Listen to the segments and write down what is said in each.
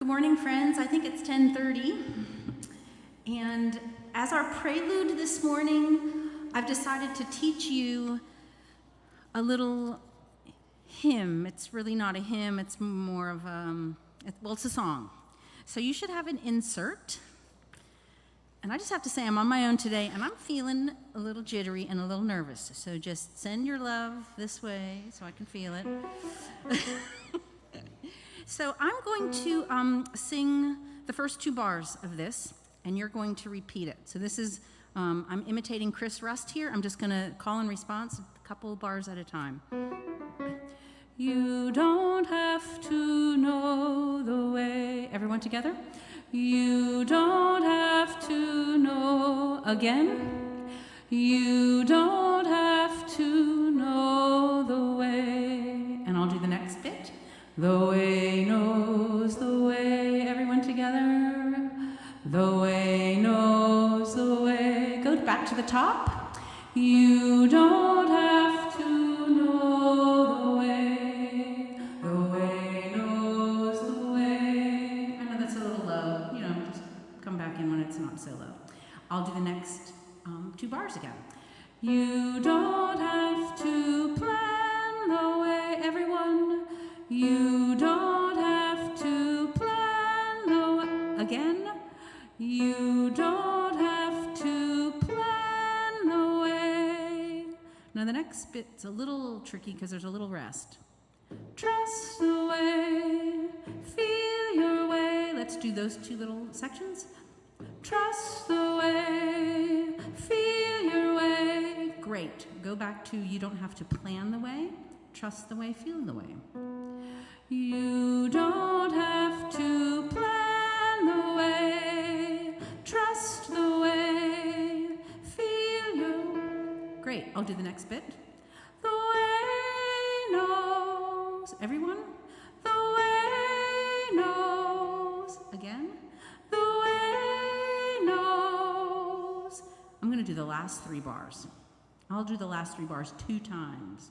morning, friends. I think it's 10:30. And as our prelude this morning, I've decided to teach you a little hymn. It's really not a hymn, it's more of it's a song. So you should have an insert. And I just have to say, I'm on my own today, and I'm feeling a little jittery and a little nervous. So just send your love this way so I can feel it. So I'm going to sing the first two bars of this, and you're going to repeat it. So this is, I'm imitating Chris Rust here. I'm just going to call and response a couple bars at a time. You don't have to know the way. Everyone together? You don't have to know. Again. You don't have to know the way. And I'll do the next bit. The way knows the way. Everyone together. The way knows the way. Go back to the top. You don't have to know the way. The way knows the way. I know that's a little low. You know, just come back in when it's not so low. I'll do the next two bars again. You don't have to plan the way. Everyone. You don't have to plan the way. Again. You don't have to plan the way. Now the next bit's a little tricky because there's a little rest. Trust the way, feel your way. Let's do those two little sections. Trust the way, feel your way. Great. Go back to you don't have to plan the way. Trust the way, feel the way. You don't have to plan the way. Trust the way, feel your. Great. I'll do the next bit. The way knows. Everyone? The way knows. Again. The way knows. I'm going to do the last three bars. I'll do the last three bars 2 times.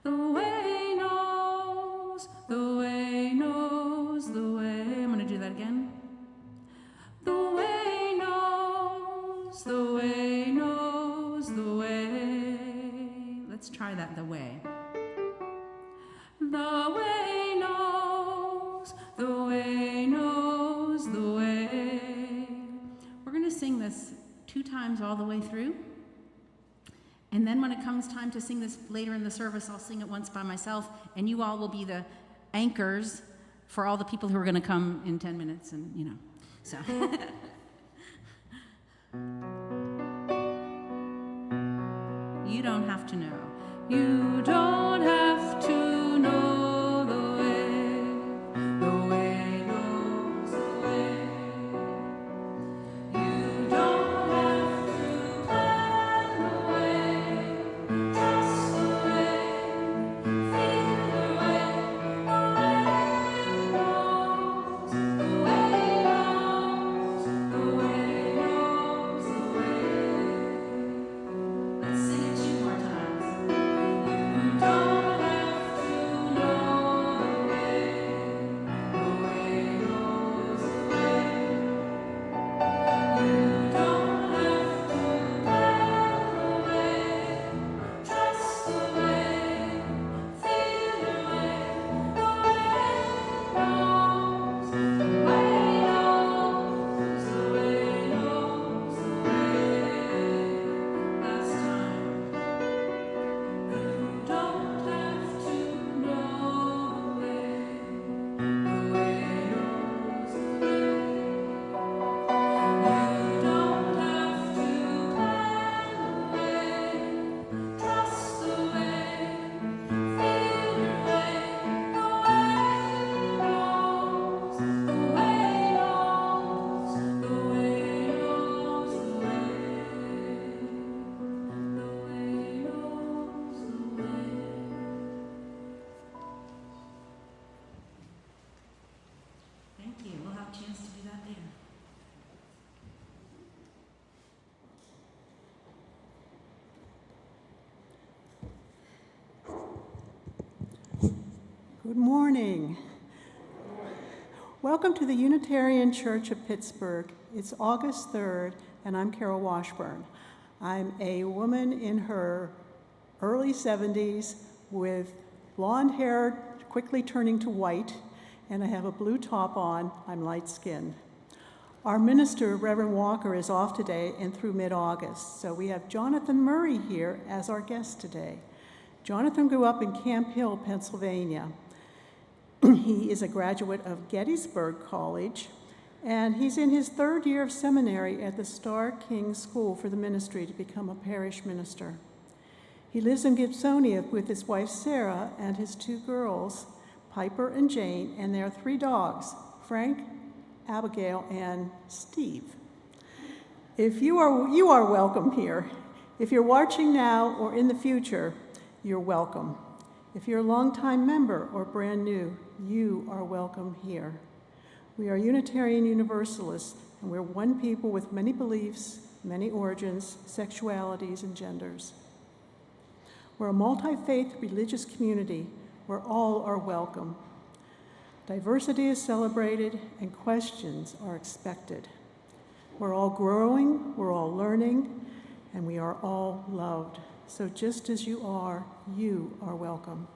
The way knows. The way knows the way. I'm going to do that again. The way knows. The way knows the way. Let's try that, the way. The way knows. The way knows the way. We're going to sing this 2 times all the way through. And then when it comes time to sing this later in the service, I'll sing it once by myself, and you all will be the anchors for all the people who are going to come in 10 minutes, and you know, so. You don't have to know. You don't have to know the way. The way knows the way. You don't have to plan the way. Trust the way. Feel the way. The way knows. The way knows. The way knows the way. Let's sing it 2 more times. You don't have to know the way. The way knows the way. You don't have to plan the way. Trust the way. Feel the way. The way knows. The way knows. The way knows the way. Last time. You don't have to know the way. The way knows the way. You don't have to plan the way. Trust the way. Feel your way. The way knows. The way knows. The way knows the way. The way knows the way. Thank you. We'll have a chance to do that later. Good morning. Welcome to the Unitarian Church of Pittsburgh. It's August 3rd, and I'm Carol Washburn. I'm a woman in her early 70s with blonde hair quickly turning to white, and I have a blue top on. I'm light-skinned. Our minister, Reverend Walker, is off today and through mid-August, so we have Jonathan Murray here as our guest today. Jonathan grew up in Camp Hill, Pennsylvania. He is a graduate of Gettysburg College, and he's in his third year of seminary at the Starr King School for the Ministry to become a parish minister. He lives in Gibsonia with his wife Sarah and his two girls, Piper and Jane, and their 3 dogs, Frank, Abigail, and Steve. You are welcome here. If you're watching now or in the future, you're welcome. If you're a longtime member or brand new, you are welcome here. We are Unitarian Universalists, and we're one people with many beliefs, many origins, sexualities, and genders. We're a multi-faith religious community where all are welcome. Diversity is celebrated, and questions are expected. We're all growing, we're all learning, and we are all loved. So just as you are welcome.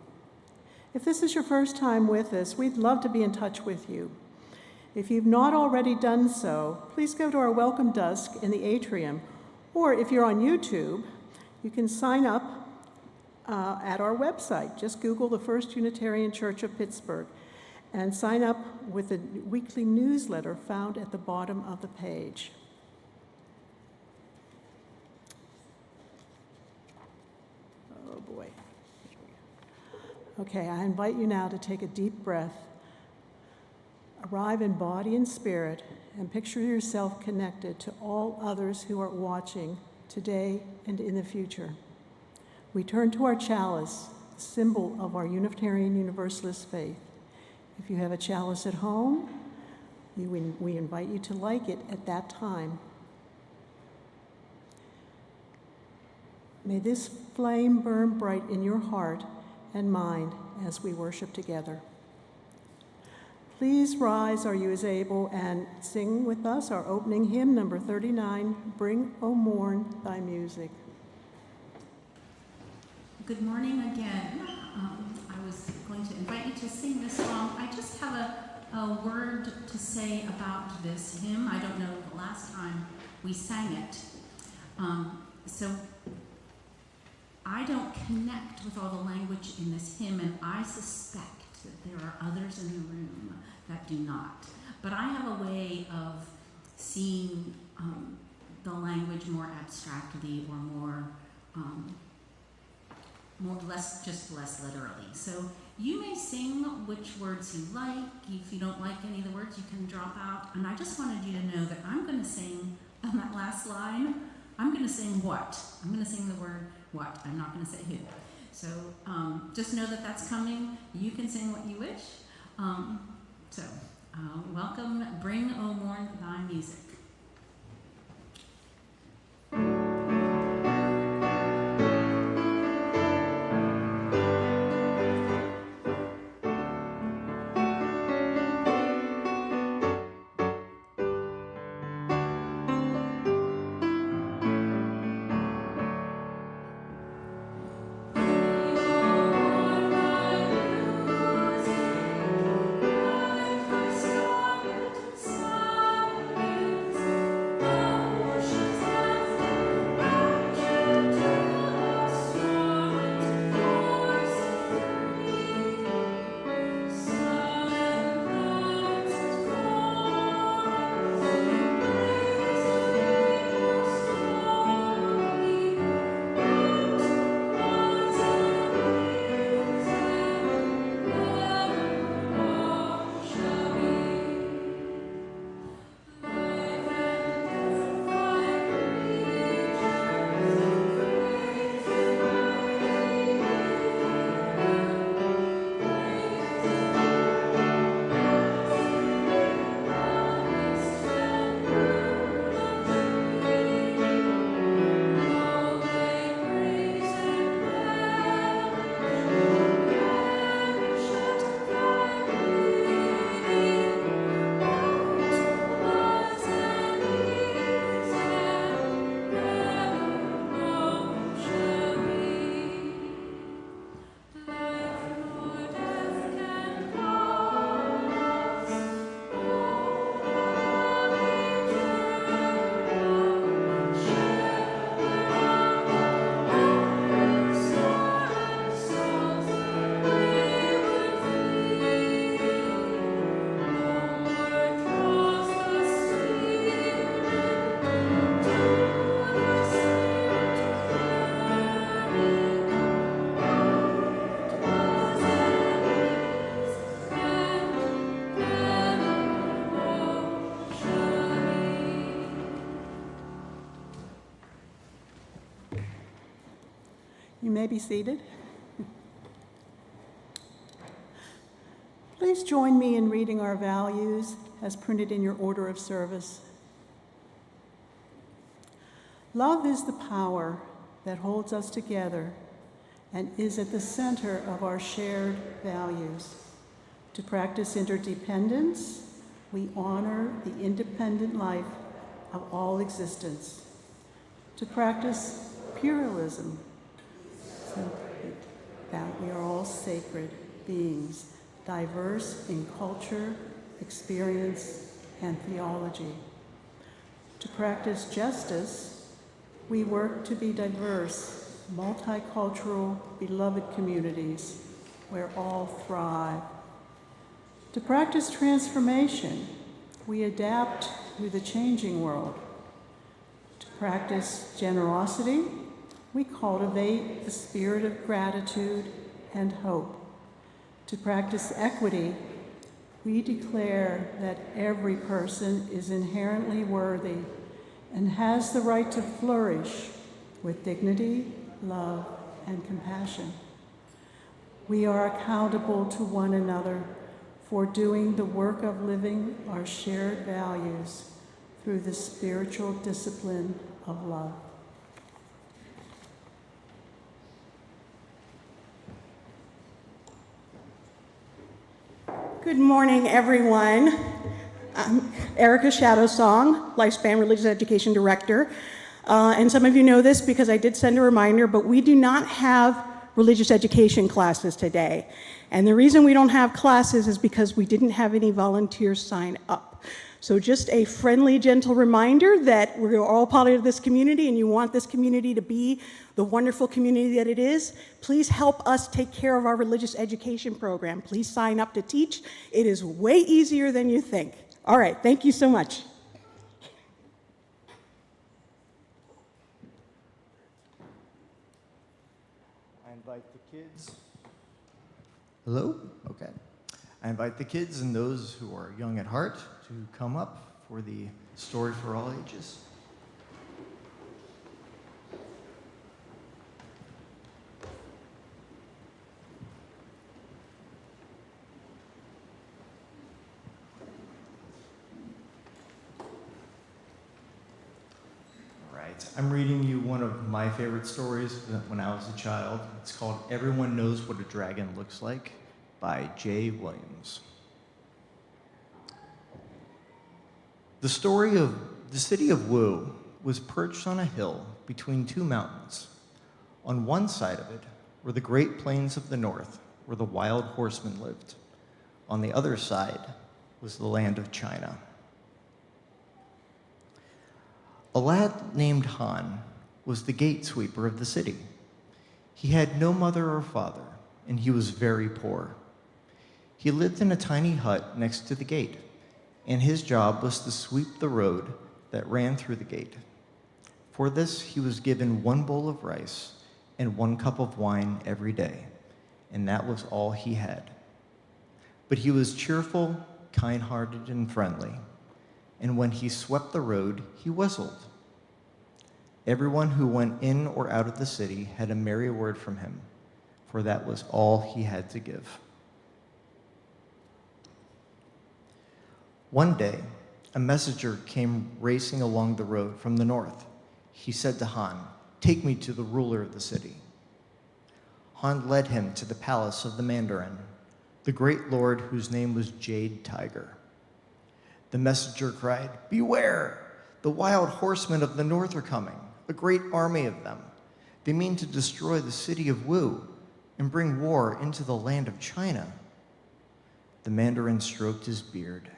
If this is your first time with us, we'd love to be in touch with you. If you've not already done so, please go to our welcome desk in the atrium, or if you're on YouTube, you can sign up at our website. Just Google the First Unitarian Church of Pittsburgh and sign up with the weekly newsletter found at the bottom of the page. Oh boy. Okay, I invite you now to take a deep breath, arrive in body and spirit, and picture yourself connected to all others who are watching today and in the future. We turn to our chalice, the symbol of our Unitarian Universalist faith. If you have a chalice at home, we invite you to light it at that time. May this flame burn bright in your heart and mind as we worship together. Please rise, are you as able, and sing with us our opening hymn, number 39, Bring, O Morn, Thy Music. Good morning again. I was going to invite you to sing this song. I just have a word to say about this hymn. I don't know the last time we sang it. So I don't connect with all the language in this hymn, and I suspect that there are others in the room that do not. But I have a way of seeing the language more abstractly or less literally. So you may sing which words you like. If you don't like any of the words, you can drop out. And I just wanted you to know that I'm going to sing on that last line. I'm going to sing what? I'm going to sing the word what. I'm not going to say who. So just know that that's coming. You can sing what you wish. Welcome, Bring, O Morn, Thy Music. Started You may be seated. Please join me in reading our values as printed in your order of service. Love is the power that holds us together and is at the center of our shared values. To practice interdependence, we honor the independent life of all existence. To practice pluralism, simply that we are all sacred beings, diverse in culture, experience, and theology. To practice justice, we work to be diverse, multicultural, beloved communities where all thrive. To practice transformation, we adapt to the changing world. To practice generosity, we cultivate the spirit of gratitude and hope. To practice equity, we declare that every person is inherently worthy and has the right to flourish with dignity, love, and compassion. We are accountable to one another for doing the work of living our shared values through the spiritual discipline of love. Good morning, everyone. I'm Erica Shadowsong, Lifespan Religious Education Director. And some of you know this because I did send a reminder, but we do not have religious education classes today. And the reason we don't have classes is because we didn't have any volunteers sign up. So just a friendly, gentle reminder that we're all part of this community and you want this community to be the wonderful community that it is. Please help us take care of our religious education program. Please sign up to teach. It is way easier than you think. All right, thank you so much. I invite the kids. Hello? Okay. I invite the kids and those who are young at heart to come up for the story for all ages. I'm reading you one of my favorite stories when I was a child. It's called Everyone Knows What a Dragon Looks Like by Jay Williams. The story of the city of Wu was perched on a hill between two mountains. On one side of it were the Great Plains of the North, where the wild horsemen lived. On the other side was the land of China. A lad named Han was the gate sweeper of the city. He had no mother or father, and he was very poor. He lived in a tiny hut next to the gate, and his job was to sweep the road that ran through the gate. For this, he was given 1 bowl of rice and 1 cup of wine every day, and that was all he had. But he was cheerful, kind-hearted, and friendly. And when he swept the road, he whistled. Everyone who went in or out of the city had a merry word from him, for that was all he had to give. One day, a messenger came racing along the road from the north. He said to Han, "Take me to the ruler of the city." Han led him to the palace of the Mandarin, the great lord whose name was Jade Tiger. The messenger cried, "Beware! The wild horsemen of the north are coming, a great army of them. They mean to destroy the city of Wu and bring war into the land of China." The Mandarin stroked his beard.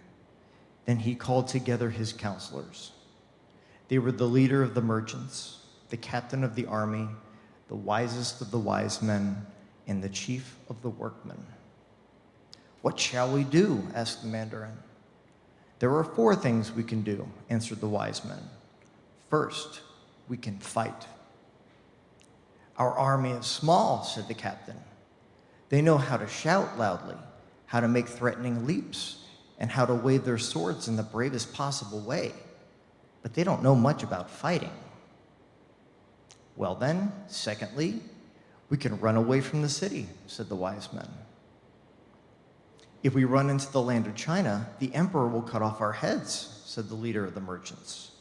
Then he called together his counselors. They were the leader of the merchants, the captain of the army, the wisest of the wise men, and the chief of the workmen. "What shall we do?" asked the Mandarin. "There are 4 things we can do," answered the wise men. "First, we can fight." "Our army is small," said the captain. "They know how to shout loudly, how to make threatening leaps, and how to wave their swords in the bravest possible way, but they don't know much about fighting." "Well then, secondly, We can run away from the city, said the wise men. If we run into the land of China, the emperor will cut off our heads, said the leader of the merchants.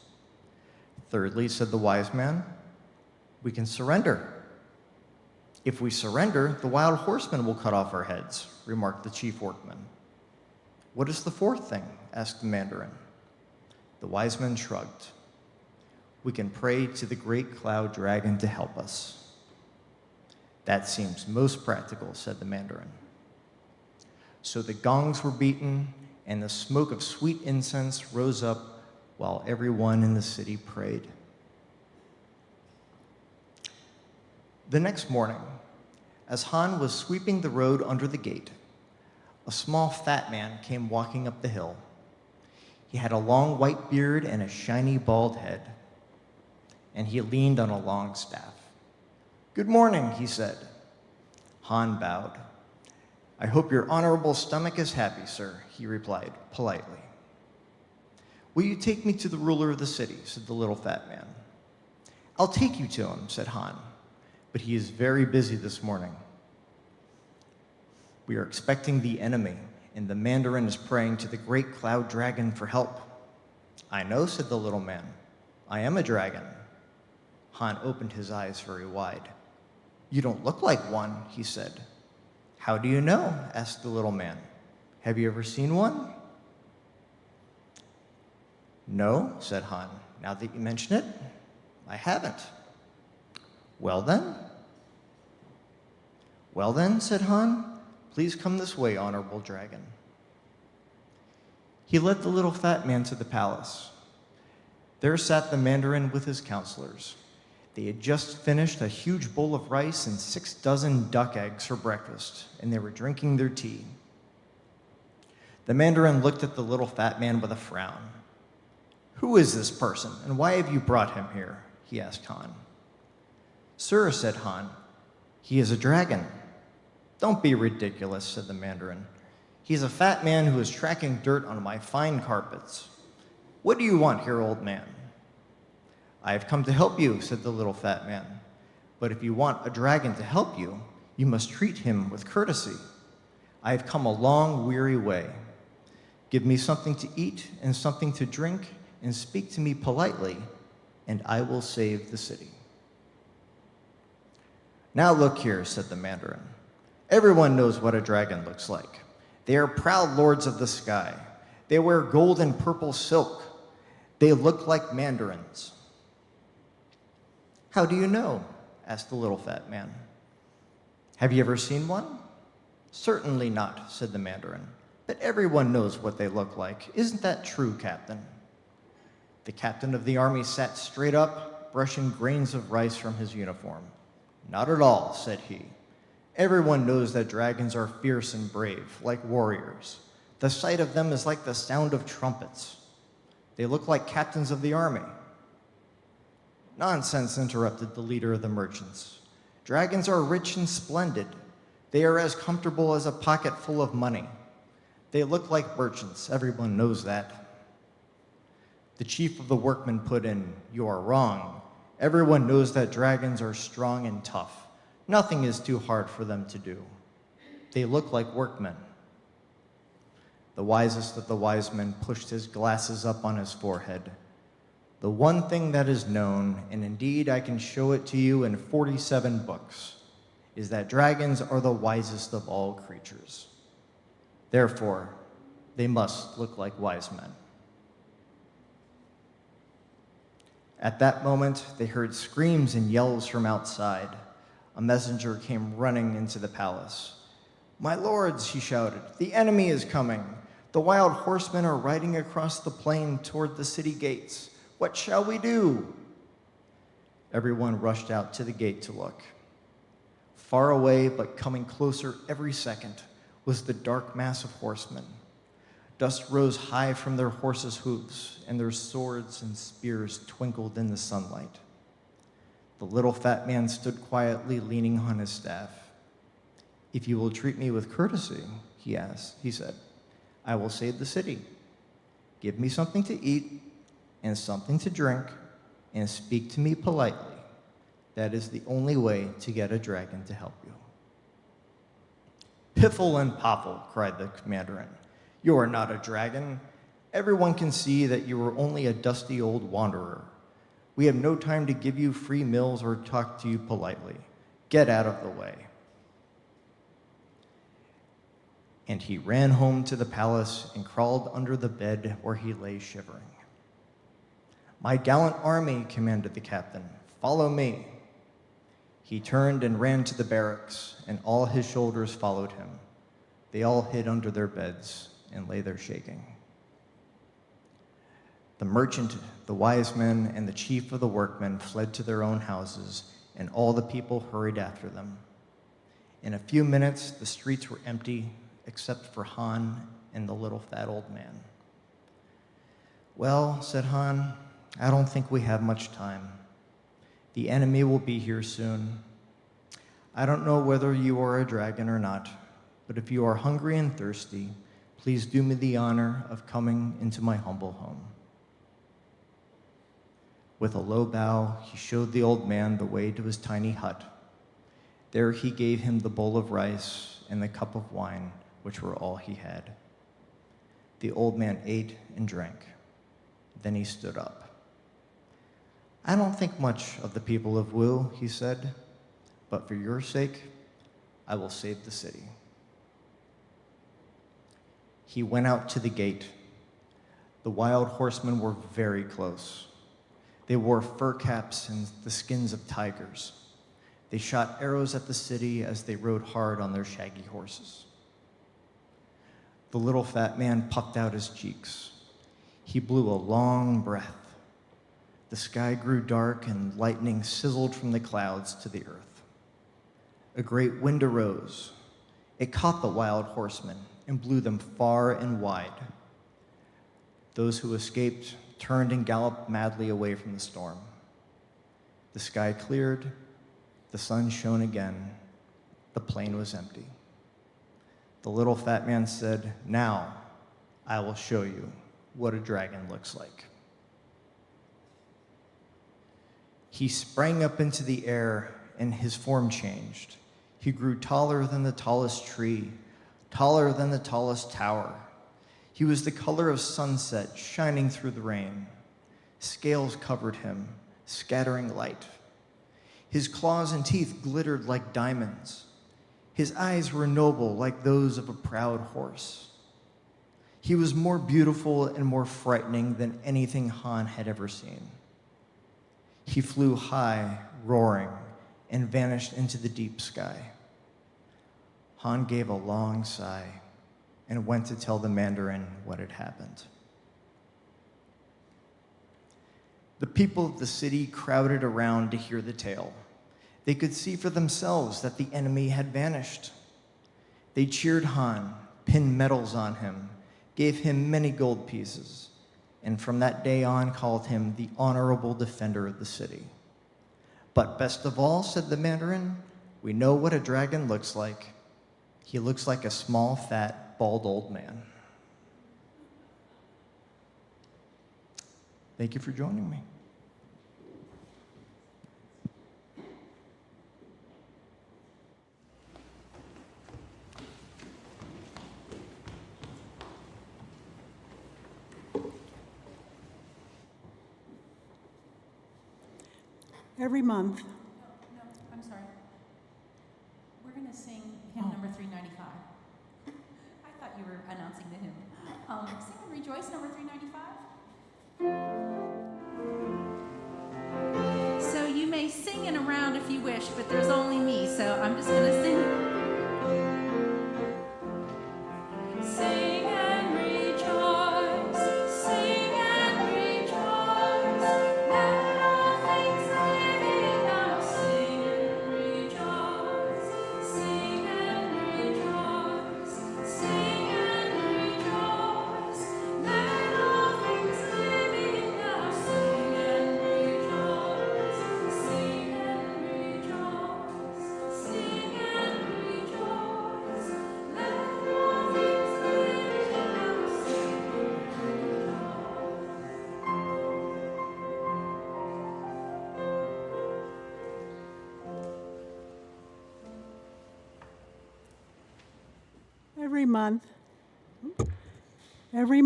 Thirdly, said the wise man, we can surrender. If we surrender, the wild horsemen will cut off our heads, remarked the chief workman. What is the fourth thing? Asked the Mandarin. The wise men shrugged. We can pray to the great cloud dragon to help us. That seems most practical, said the Mandarin. So the gongs were beaten, and the smoke of sweet incense rose up while everyone in the city prayed. The next morning, as Han was sweeping the road under the gate, a small fat man came walking up the hill. He had a long white beard and a shiny bald head, and he leaned on a long staff. Good morning, he said. Han bowed. I hope your honorable stomach is happy, sir, he replied politely. Will you take me to the ruler of the city, said the little fat man. I'll take you to him, said Han, but he is very busy this morning. We are expecting the enemy, and the Mandarin is praying to the great cloud dragon for help. I know, said the little man. I am a dragon. Han opened his eyes very wide. You don't look like one, he said. How do you know? Asked the little man. Have you ever seen one? No, said Han. Now that you mention it, I haven't. Well then, said Han, please come this way, honorable dragon. He led the little fat man to the palace. There sat the Mandarin with his counselors. They had just finished a huge bowl of rice and 6 dozen duck eggs for breakfast, and they were drinking their tea. The Mandarin looked at the little fat man with a frown. Who is this person, and why have you brought him here? He asked Han. Sir, said Han, he is a dragon. Don't be ridiculous, said the Mandarin. He's a fat man who is tracking dirt on my fine carpets. What do you want here, old man? I have come to help you, said the little fat man. But if you want a dragon to help you, you must treat him with courtesy. I have come a long, weary way. Give me something to eat and something to drink, and speak to me politely, and I will save the city. Now look here, said the Mandarin. Everyone knows what a dragon looks like. They are proud lords of the sky. They wear gold and purple silk. They look like mandarins. How do you know? Asked the little fat man. Have you ever seen one? Certainly not, said the Mandarin. But everyone knows what they look like. Isn't that true, Captain? The captain of the army sat straight up, brushing grains of rice from his uniform. Not at all, said he. Everyone knows that dragons are fierce and brave, like warriors. The sight of them is like the sound of trumpets. They look like captains of the army. Nonsense, interrupted the leader of the merchants. Dragons are rich and splendid. They are as comfortable as a pocket full of money. They look like merchants. Everyone knows that. The chief of the workmen put in, you are wrong. Everyone knows that dragons are strong and tough. Nothing is too hard for them to do. They look like workmen. The wisest of the wise men pushed his glasses up on his forehead. The one thing that is known, and indeed I can show it to you in 47 books, is that dragons are the wisest of all creatures. Therefore, they must look like wise men. At that moment, they heard screams and yells from outside. A messenger came running into the palace. My lords, he shouted, the enemy is coming. The wild horsemen are riding across the plain toward the city gates. What shall we do? Everyone rushed out to the gate to look. Far away, but coming closer every second, was the dark mass of horsemen. Dust rose high from their horses' hooves, and their swords and spears twinkled in the sunlight. The little fat man stood quietly, leaning on his staff. If you will treat me with courtesy, he said, I will save the city. Give me something to eat and something to drink, and speak to me politely, That is the only way to get a dragon to help you. Piffle and Poffle, cried the mandarin. You are not a dragon. Everyone can see that you are only a dusty old wanderer. We have no time to give you free meals or talk to you politely. Get out of the way. And he ran home to the palace and crawled under the bed where he lay shivering. My gallant army, commanded the captain, follow me. He turned and ran to the barracks, and all his soldiers followed him. They all hid under their beds and lay there shaking. The merchant, the wise men, and the chief of the workmen fled to their own houses, and all the people hurried after them. In a few minutes, the streets were empty, except for Han and the little fat old man. Well, said Han, I don't think we have much time. The enemy will be here soon. I don't know whether you are a dragon or not, but if you are hungry and thirsty, please do me the honor of coming into my humble home. With a low bow, he showed the old man the way to his tiny hut. There he gave him the bowl of rice and the cup of wine, which were all he had. The old man ate and drank. Then he stood up. I don't think much of the people of Wu, he said, but for your sake, I will save the city. He went out to the gate. The wild horsemen were very close. They wore fur caps and the skins of tigers. They shot arrows at the city as they rode hard on their shaggy horses. The little fat man puffed out his cheeks. He blew a long breath. The sky grew dark and lightning sizzled from the clouds to the earth. A great wind arose. It caught the wild horsemen and blew them far and wide. Those who escaped turned and galloped madly away from the storm. The sky cleared, the sun shone again, the plain was empty. The little fat man said, now I will show you what a dragon looks like. He sprang up into the air and his form changed. He grew taller than the tallest tree, taller than the tallest tower. He was the color of sunset shining through the rain. Scales covered him, scattering light. His claws and teeth glittered like diamonds. His eyes were noble like those of a proud horse. He was more beautiful and more frightening than anything Han had ever seen. He flew high, roaring, and vanished into the deep sky. Han gave a long sigh and went to tell the mandarin what had happened. The people of the city crowded around to hear the tale. They could see for themselves that the enemy had vanished. They cheered Han, pinned medals on him, gave him many gold pieces, and from that day on called him the honorable defender of the city. But best of all, said the mandarin, we know what a dragon looks like. He looks like a small, fat, bald old man. Thank you for joining me. Every month, No, I'm sorry. We're going to sing hymn number 395. I thought you were announcing the hymn. Sing and Rejoice, number 395. So you may sing in a round if you wish, but there's only me, so I'm just going to sing. Sing and rejoice, sing and rejoice, let all things living now sing and rejoice, sing and rejoice, sing and rejoice, let all Every month, every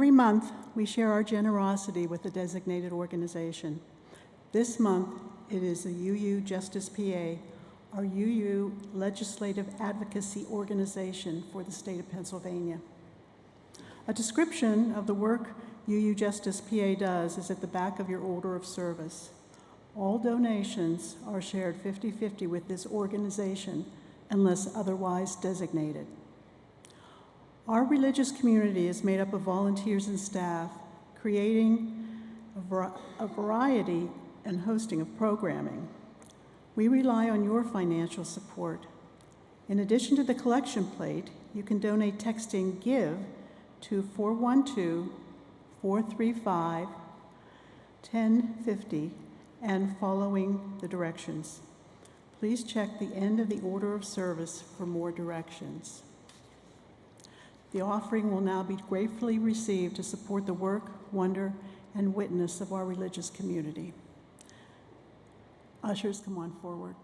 month, we share our generosity with a designated organization. This month, it is the UU Justice PA, our UU Legislative Advocacy Organization for the state of Pennsylvania. A description of the work UU Justice PA does is at the back of your order of service. All donations are shared 50-50 with this organization unless otherwise designated. Our religious community is made up of volunteers and staff, creating a variety and hosting of programming. We rely on your financial support. In addition to the collection plate, you can donate texting GIVE to 412-435-1050 and following the directions. Please check the end of the order of service for more directions. The offering will now be gratefully received to support the work, wonder, and witness of our religious community. Ushers, come on forward.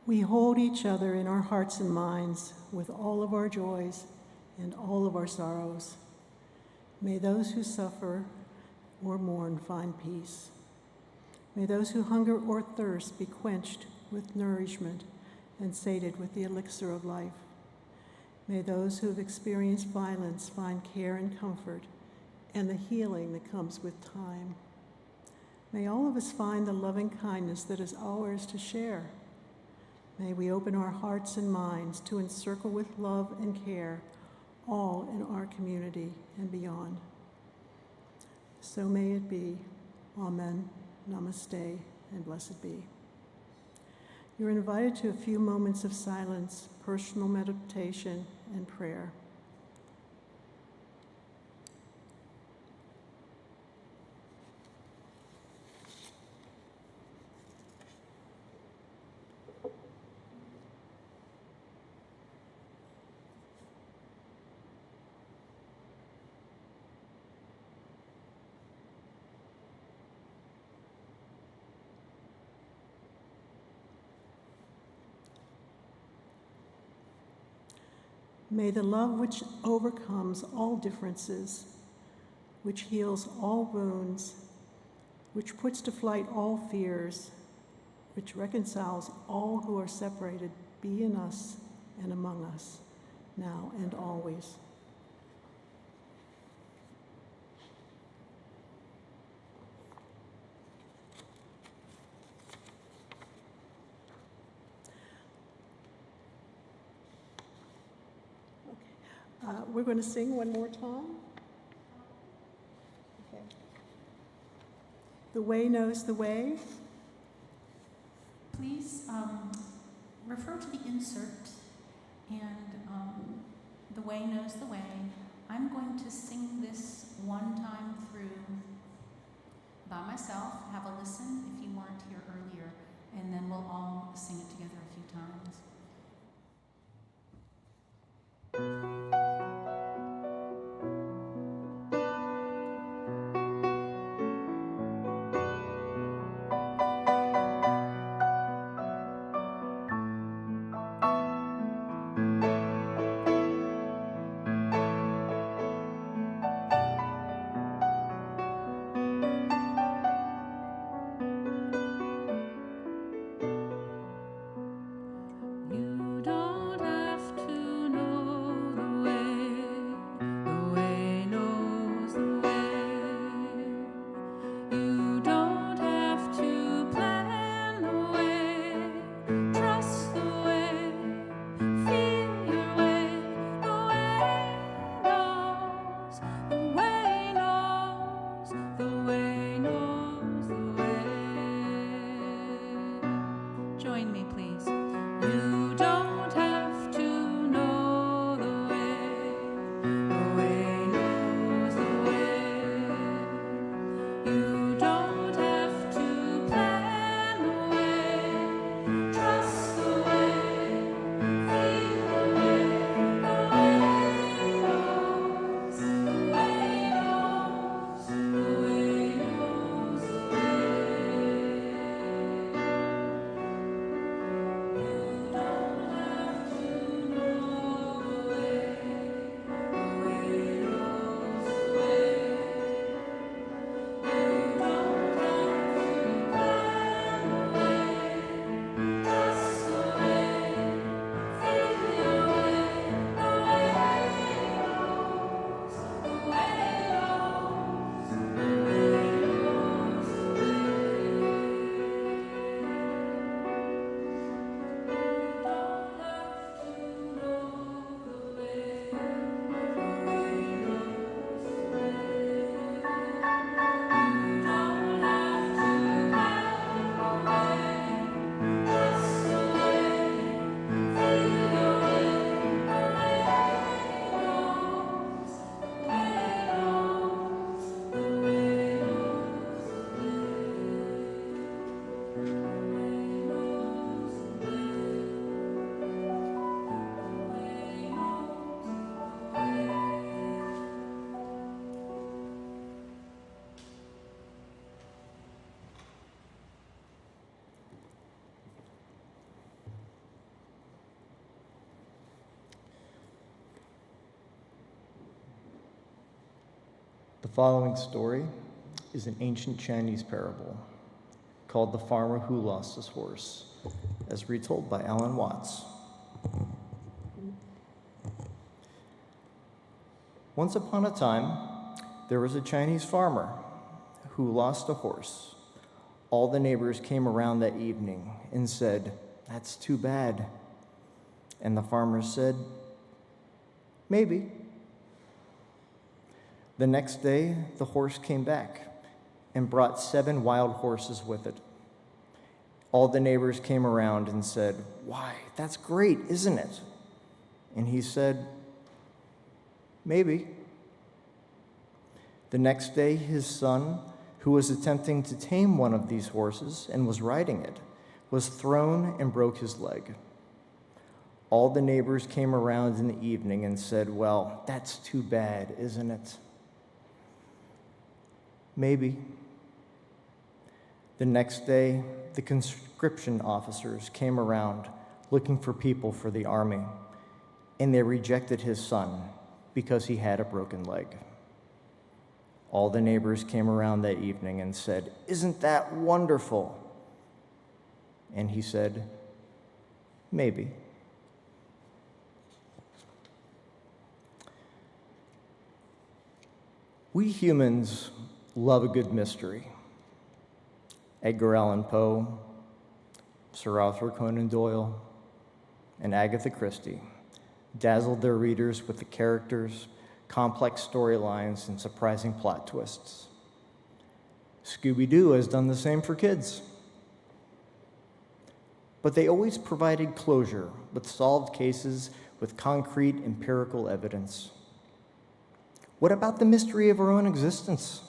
We hold each other in our hearts and minds with all of our joys and all of our sorrows. May those who suffer or mourn find peace. May those who hunger or thirst be quenched with nourishment and sated with the elixir of life. May those who have experienced violence find care and comfort and the healing that comes with time. May all of us find the loving kindness that is ours to share. May we open our hearts and minds to encircle with love and care all in our community and beyond. So may it be. Amen. Namaste, and blessed be. You're invited to a few moments of silence, personal meditation, and prayer. May the love which overcomes all differences, which heals all wounds, which puts to flight all fears, which reconciles all who are separated, be in us and among us, now and always. We're going to sing one more time. Okay. The Way Knows the Way. Please refer to the insert and The Way Knows the Way. I'm going to sing this one time through by myself. Have a listen if you weren't here earlier, and then we'll all sing it together a few times. You don't have to know the way knows the way. You don't have to plan the way, trust the way, feel your way. The way knows, the way knows the way. Join me, please. You don't have to know the way knows the way. You don't have to plan the way, trust the way, feel the way. The way knows, the way knows the way. The following story is an ancient Chinese parable called The Farmer Who Lost His Horse, as retold by Alan Watts. Once upon a time, there was a Chinese farmer who lost a horse. All the neighbors came around that evening and said, "That's too bad." And the farmer said, "Maybe." The next day, the horse came back and brought 7 wild horses with it. All the neighbors came around and said, "Why, that's great, isn't it?" And he said, "Maybe." The next day, his son, who was attempting to tame one of these horses and was riding it, was thrown and broke his leg. All the neighbors came around in the evening and said, "Well, that's too bad, isn't it?" Maybe. The next day, the conscription officers came around looking for people for the army, and they rejected his son because he had a broken leg. All the neighbors came around that evening and said, "Isn't that wonderful?" And he said, "Maybe." We humans love a good mystery. Edgar Allan Poe, Sir Arthur Conan Doyle, and Agatha Christie dazzled their readers with the characters, complex storylines, and surprising plot twists. Scooby-Doo has done the same for kids. But they always provided closure with solved cases with concrete empirical evidence. What about the mystery of our own existence?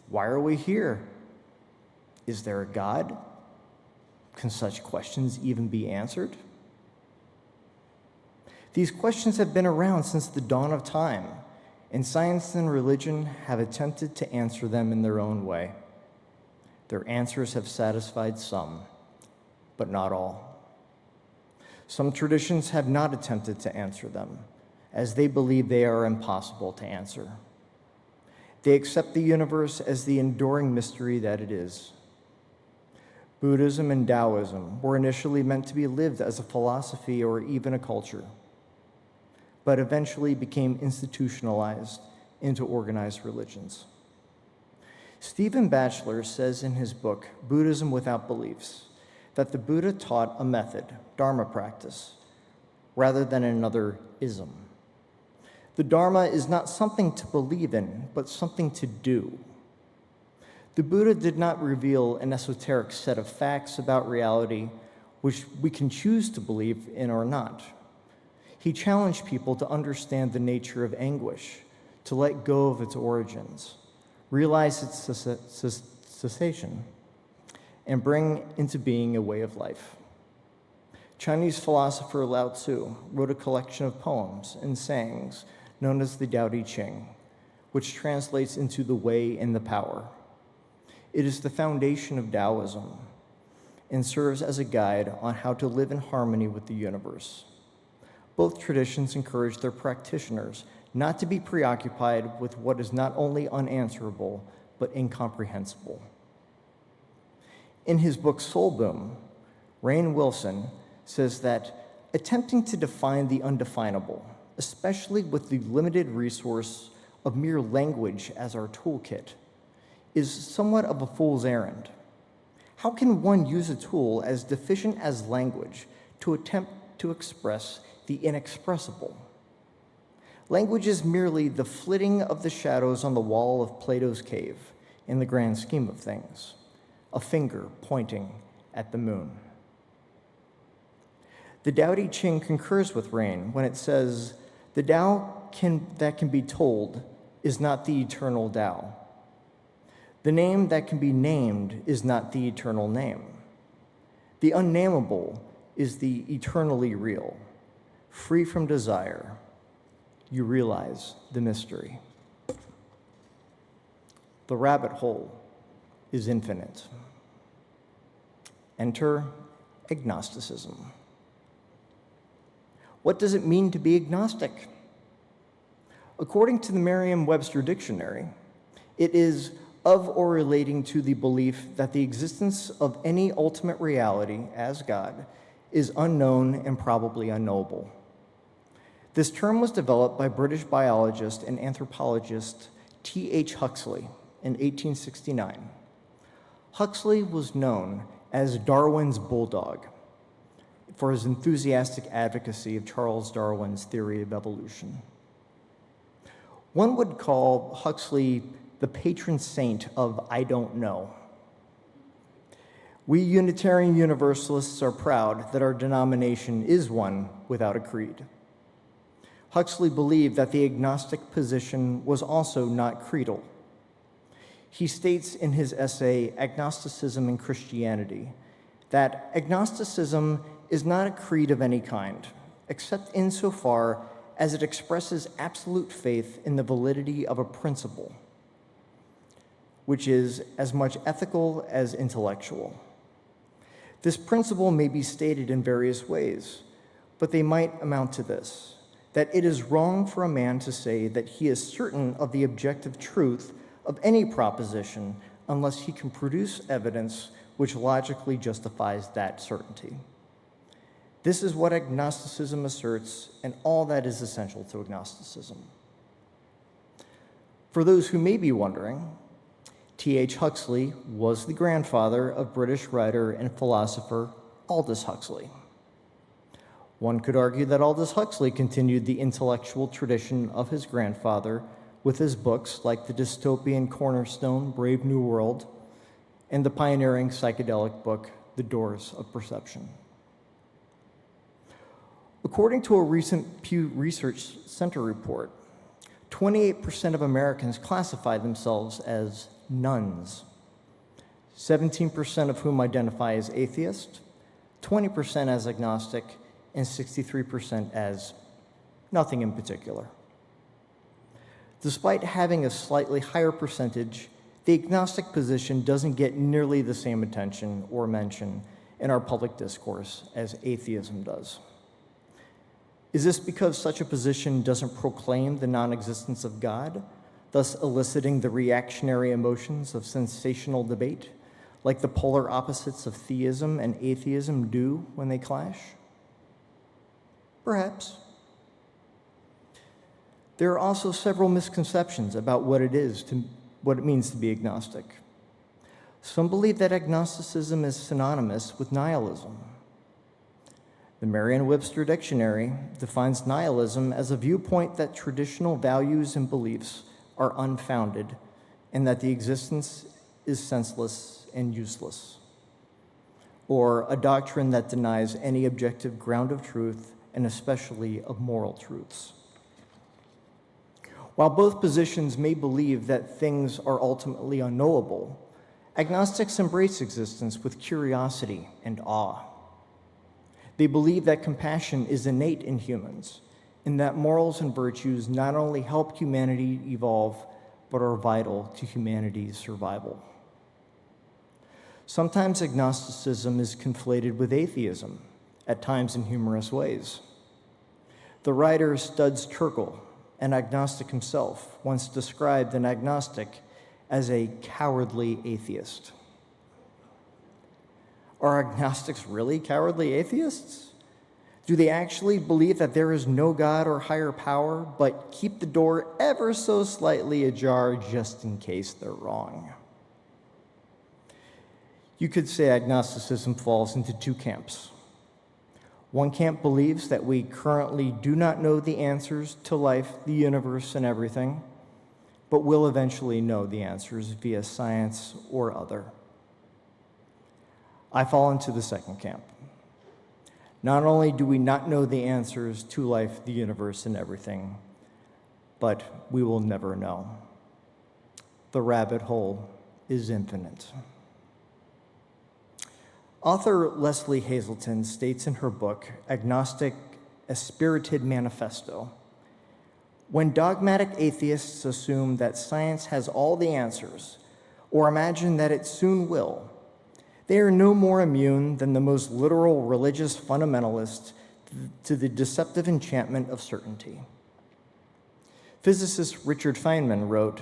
Why are we here? Is there a God? Can such questions even be answered? These questions have been around since the dawn of time, and science and religion have attempted to answer them in their own way. Their answers have satisfied some, but not all. Some traditions have not attempted to answer them, as they believe they are impossible to answer. They accept the universe as the enduring mystery that it is. Buddhism and Taoism were initially meant to be lived as a philosophy or even a culture, but eventually became institutionalized into organized religions. Stephen Batchelor says in his book, Buddhism Without Beliefs, that the Buddha taught a method, Dharma practice, rather than another ism. The Dharma is not something to believe in, but something to do. The Buddha did not reveal an esoteric set of facts about reality which we can choose to believe in or not. He challenged people to understand the nature of anguish, to let go of its origins, realize its cessation, and bring into being a way of life. Chinese philosopher Lao Tzu wrote a collection of poems and sayings known as the Tao Te Ching, which translates into the way and the power. It is the foundation of Taoism and serves as a guide on how to live in harmony with the universe. Both traditions encourage their practitioners not to be preoccupied with what is not only unanswerable, but incomprehensible. In his book Soul Boom, Rainn Wilson says that attempting to define the undefinable, especially with the limited resource of mere language as our toolkit, is somewhat of a fool's errand. How can one use a tool as deficient as language to attempt to express the inexpressible? Language is merely the flitting of the shadows on the wall of Plato's cave in the grand scheme of things, a finger pointing at the moon. The Tao Te Ching concurs with Rainn when it says, the Tao that can be told is not the eternal Tao. The name that can be named is not the eternal name. The unnameable is the eternally real. Free from desire, you realize the mystery. The rabbit hole is infinite. Enter agnosticism. What does it mean to be agnostic? According to the Merriam-Webster Dictionary, it is of or relating to the belief that the existence of any ultimate reality as God is unknown and probably unknowable. This term was developed by British biologist and anthropologist T.H. Huxley in 1869. Huxley was known as Darwin's bulldog for his enthusiastic advocacy of Charles Darwin's theory of evolution. One would call Huxley the patron saint of I don't know. We Unitarian Universalists are proud that our denomination is one without a creed. Huxley believed that the agnostic position was also not creedal. He states in his essay, Agnosticism and Christianity, that agnosticism is not a creed of any kind, except insofar as it expresses absolute faith in the validity of a principle, which is as much ethical as intellectual. This principle may be stated in various ways, but they might amount to this, that it is wrong for a man to say that he is certain of the objective truth of any proposition unless he can produce evidence which logically justifies that certainty. This is what agnosticism asserts, and all that is essential to agnosticism. For those who may be wondering, T.H. Huxley was the grandfather of British writer and philosopher Aldous Huxley. One could argue that Aldous Huxley continued the intellectual tradition of his grandfather with his books like the dystopian cornerstone, Brave New World, and the pioneering psychedelic book, The Doors of Perception. According to a recent Pew Research Center report, 28% of Americans classify themselves as nuns, 17% of whom identify as atheist, 20% as agnostic, and 63% as nothing in particular. Despite having a slightly higher percentage, the agnostic position doesn't get nearly the same attention or mention in our public discourse as atheism does. Is this because such a position doesn't proclaim the non-existence of God, thus eliciting the reactionary emotions of sensational debate, like the polar opposites of theism and atheism do when they clash? Perhaps. There are also several misconceptions about what it means to be agnostic. Some believe that agnosticism is synonymous with nihilism. The Merriam-Webster Dictionary defines nihilism as a viewpoint that traditional values and beliefs are unfounded and that the existence is senseless and useless, or a doctrine that denies any objective ground of truth and especially of moral truths. While both positions may believe that things are ultimately unknowable, agnostics embrace existence with curiosity and awe. They believe that compassion is innate in humans, and that morals and virtues not only help humanity evolve, but are vital to humanity's survival. Sometimes agnosticism is conflated with atheism, at times in humorous ways. The writer Studs Terkel, an agnostic himself, once described an agnostic as a cowardly atheist. Are agnostics really cowardly atheists? Do they actually believe that there is no God or higher power, but keep the door ever so slightly ajar just in case they're wrong? You could say agnosticism falls into two camps. One camp believes that we currently do not know the answers to life, the universe, and everything, but will eventually know the answers via science or other. I fall into the second camp. Not only do we not know the answers to life, the universe, and everything, but we will never know. The rabbit hole is infinite. Author Leslie Hazelton states in her book, Agnostic, A Spirited Manifesto, when dogmatic atheists assume that science has all the answers, or imagine that it soon will, they are no more immune than the most literal religious fundamentalist to the deceptive enchantment of certainty. Physicist Richard Feynman wrote,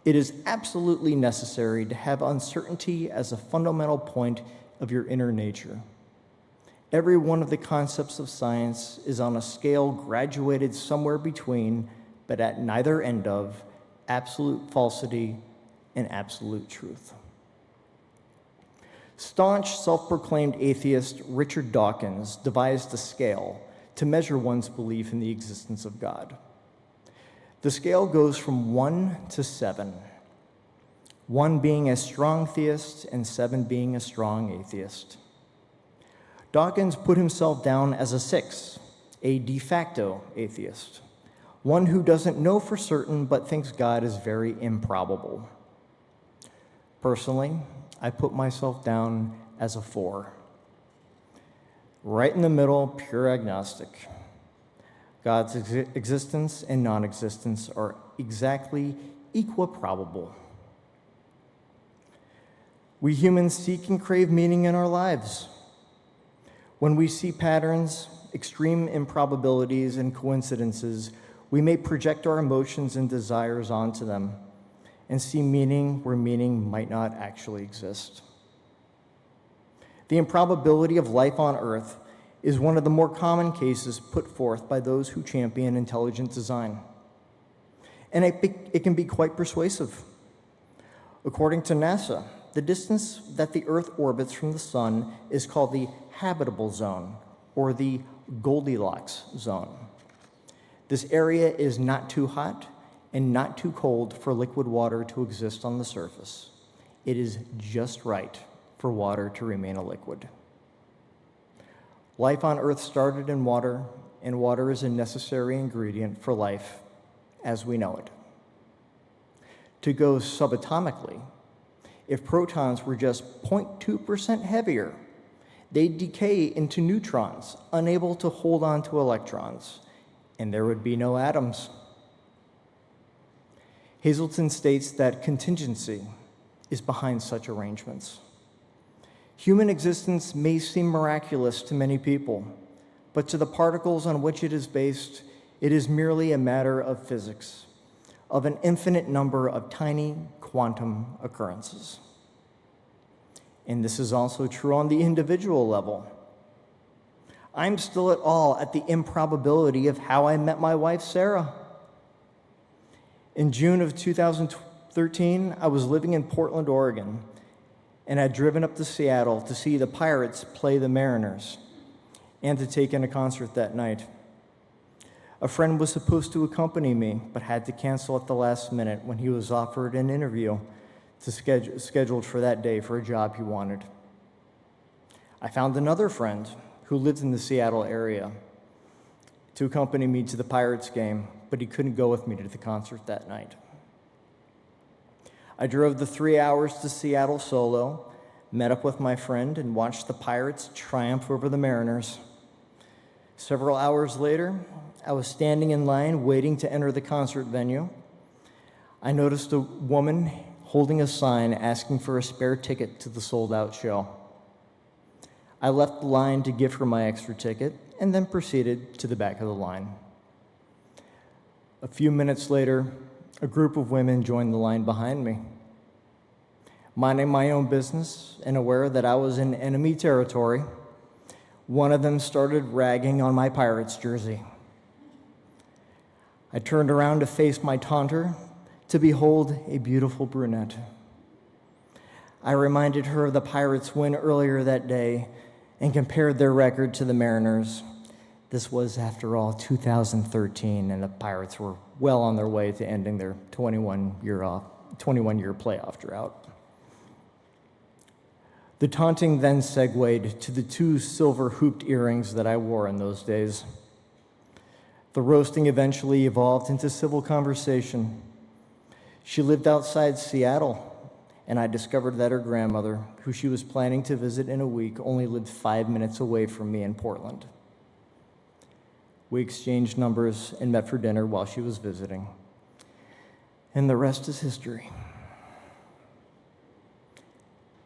"It is absolutely necessary to have uncertainty as a fundamental point of your inner nature. Every one of the concepts of science is on a scale graduated somewhere between, but at neither end of, absolute falsity and absolute truth." Staunch, self-proclaimed atheist Richard Dawkins devised a scale to measure one's belief in the existence of God. The scale goes from 1 to 7. 1 being a strong theist and 7 being a strong atheist. Dawkins put himself down as a 6, a de facto atheist, one who doesn't know for certain but thinks God is very improbable. Personally, I put myself down as a 4. Right in the middle, pure agnostic. God's existence and non-existence are exactly equiprobable. We humans seek and crave meaning in our lives. When we see patterns, extreme improbabilities, and coincidences, we may project our emotions and desires onto them and see meaning where meaning might not actually exist. The improbability of life on Earth is one of the more common cases put forth by those who champion intelligent design. And it can be quite persuasive. According to NASA, the distance that the Earth orbits from the sun is called the habitable zone, or the Goldilocks zone. This area is not too hot and not too cold for liquid water to exist on the surface. It is just right for water to remain a liquid. Life on Earth started in water, and water is a necessary ingredient for life as we know it. To go subatomically, if protons were just 0.2% heavier, they'd decay into neutrons, unable to hold on to electrons, and there would be no atoms. Hazelton states that contingency is behind such arrangements. Human existence may seem miraculous to many people, but to the particles on which it is based, it is merely a matter of physics, of an infinite number of tiny quantum occurrences. And this is also true on the individual level. I'm still at awe at the improbability of how I met my wife, Sarah. In June of 2013, I was living in Portland, Oregon, and had driven up to Seattle to see the Pirates play the Mariners and to take in a concert that night. A friend was supposed to accompany me, but had to cancel at the last minute when he was offered an interview scheduled for that day for a job he wanted. I found another friend who lived in the Seattle area to accompany me to the Pirates game, but he couldn't go with me to the concert that night. I drove the 3 hours to Seattle solo, met up with my friend, and watched the Pirates triumph over the Mariners. Several hours later, I was standing in line waiting to enter the concert venue. I noticed a woman holding a sign asking for a spare ticket to the sold-out show. I left the line to give her my extra ticket and then proceeded to the back of the line. A few minutes later, a group of women joined the line behind me. Minding my own business and aware that I was in enemy territory, one of them started ragging on my Pirates jersey. I turned around to face my taunter to behold a beautiful brunette. I reminded her of the Pirates' win earlier that day and compared their record to the Mariners. This was, after all, 2013, and the Pirates were well on their way to ending their 21-year playoff drought. The taunting then segued to the 2 silver hooped earrings that I wore in those days. The roasting eventually evolved into civil conversation. She lived outside Seattle, and I discovered that her grandmother, who she was planning to visit in a week, only lived 5 minutes away from me in Portland. We exchanged numbers and met for dinner while she was visiting. And the rest is history.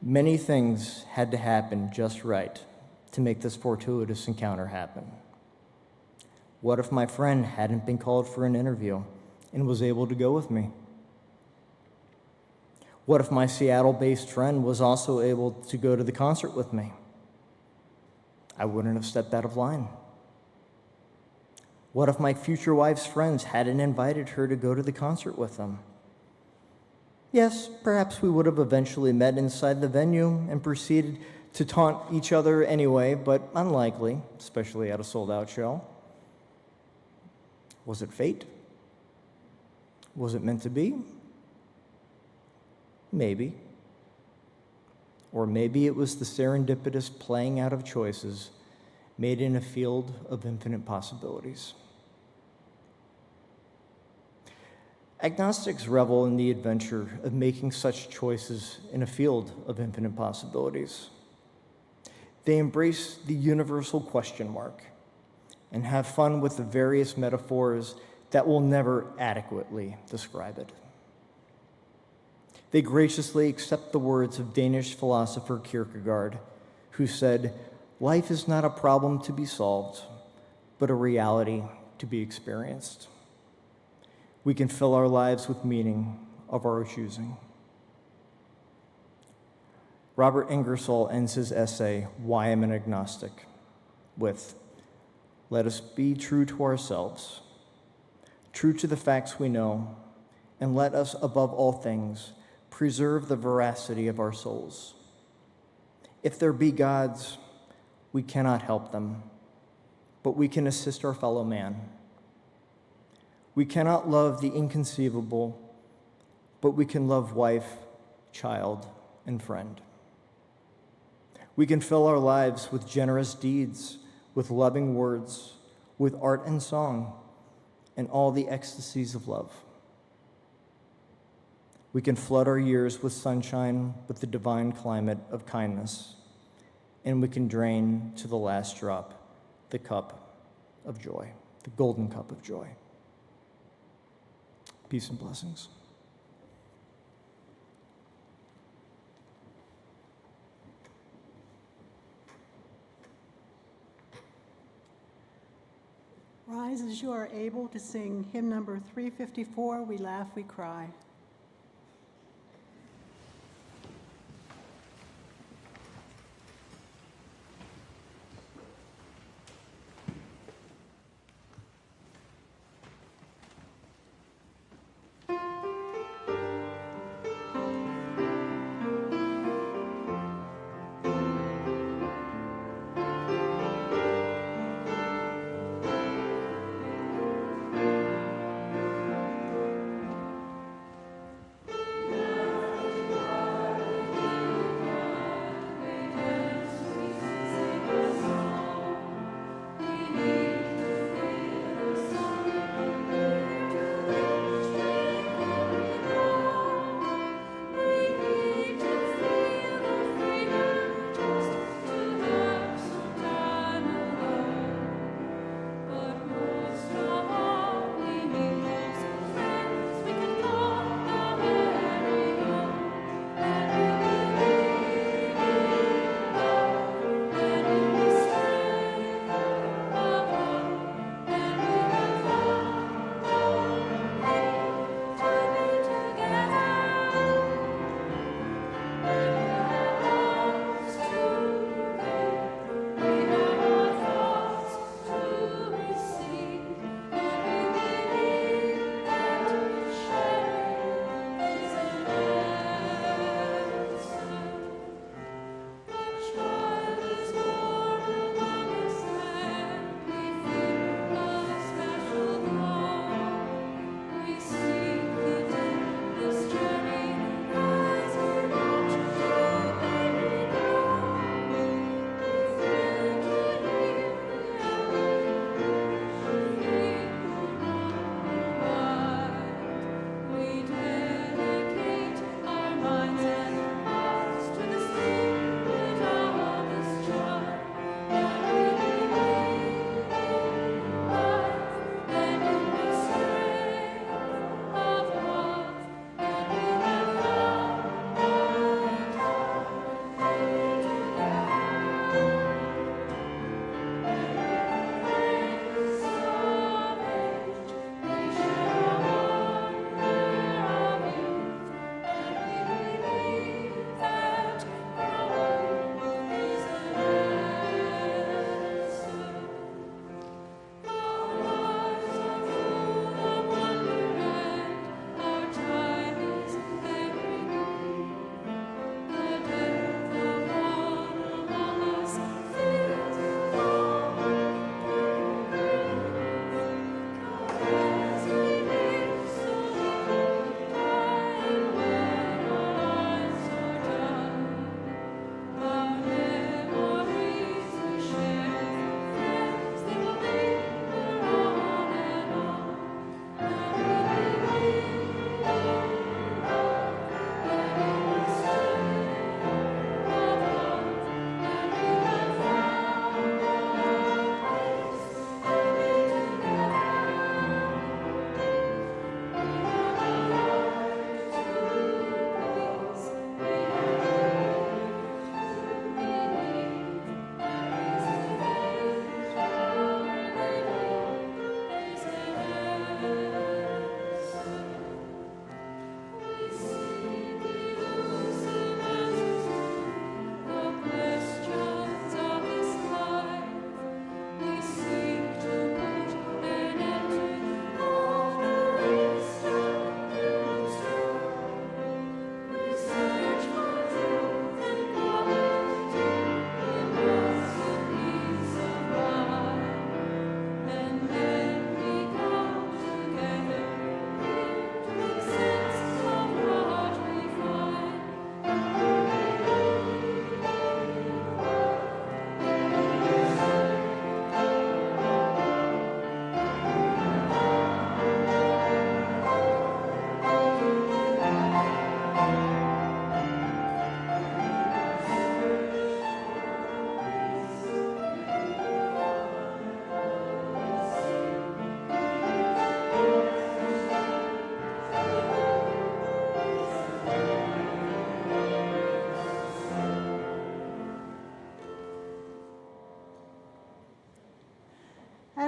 Many things had to happen just right to make this fortuitous encounter happen. What if my friend hadn't been called for an interview and was able to go with me? What if my Seattle-based friend was also able to go to the concert with me? I wouldn't have stepped out of line. What if my future wife's friends hadn't invited her to go to the concert with them? Yes, perhaps we would have eventually met inside the venue and proceeded to taunt each other anyway, but unlikely, especially at a sold-out show. Was it fate? Was it meant to be? Maybe. Or maybe it was the serendipitous playing out of choices made in a field of infinite possibilities. Agnostics revel in the adventure of making such choices in a field of infinite possibilities. They embrace the universal question mark and have fun with the various metaphors that will never adequately describe it. They graciously accept the words of Danish philosopher Kierkegaard, who said, "Life is not a problem to be solved, but a reality to be experienced." We can fill our lives with meaning of our choosing. Robert Ingersoll ends his essay, "Why I'm an Agnostic," with, "Let us be true to ourselves, true to the facts we know, and let us, above all things, preserve the veracity of our souls. If there be gods, we cannot help them, but we can assist our fellow man. We cannot love the inconceivable, but we can love wife, child, and friend. We can fill our lives with generous deeds, with loving words, with art and song, and all the ecstasies of love. We can flood our years with sunshine, with the divine climate of kindness, and we can drain to the last drop the cup of joy, the golden cup of joy." Peace and blessings. Rise as you are able to sing hymn number 354, "We Laugh, We Cry."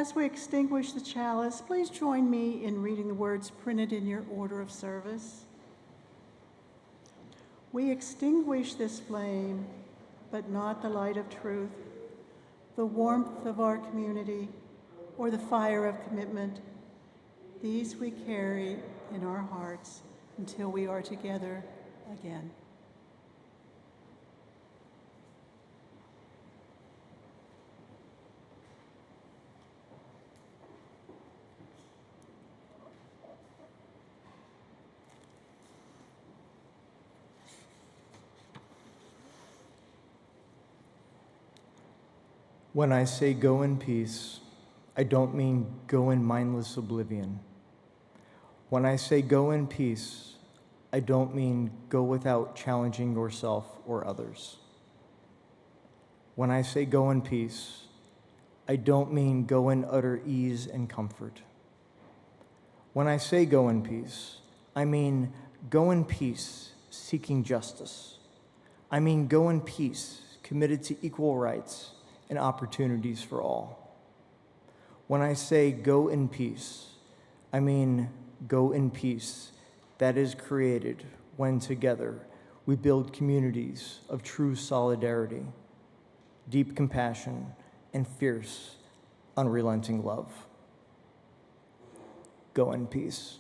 As we extinguish the chalice, please join me in reading the words printed in your order of service. We extinguish this flame, but not the light of truth, the warmth of our community, or the fire of commitment. These we carry in our hearts until we are together again. When I say go in peace, I don't mean go in mindless oblivion. When I say go in peace, I don't mean go without challenging yourself or others. When I say go in peace, I don't mean go in utter ease and comfort. When I say go in peace, I mean go in peace seeking justice. I mean go in peace committed to equal rights and opportunities for all. When I say go in peace, I mean go in peace that is created when together we build communities of true solidarity, deep compassion, and fierce, unrelenting love. Go in peace.